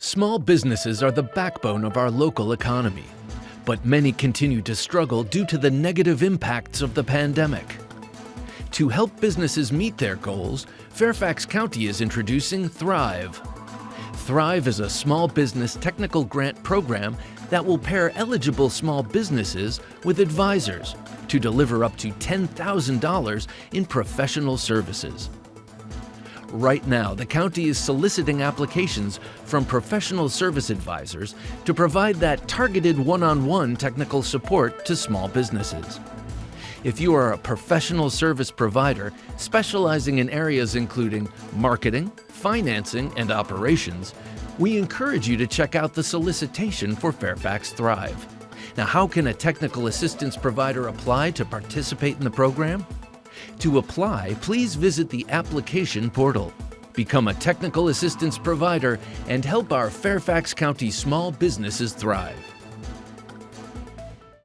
Small businesses are the backbone of our local economy, but many continue to struggle due to the negative impacts of the pandemic. To help businesses meet their goals, Fairfax County is introducing Thrive. Thrive is a small business technical grant program that will pair eligible small businesses with advisors to deliver up to $10,000 in professional services. Right now, the county is soliciting applications from professional service advisors to provide that targeted one-on-one technical support to small businesses. If you are a professional service provider specializing in areas including marketing, financing, and operations, we encourage you to check out the solicitation for Fairfax Thrive. Now, how can a technical assistance provider apply to participate in the program? To apply, please visit the application portal. Become a technical assistance provider and help our Fairfax County small businesses thrive.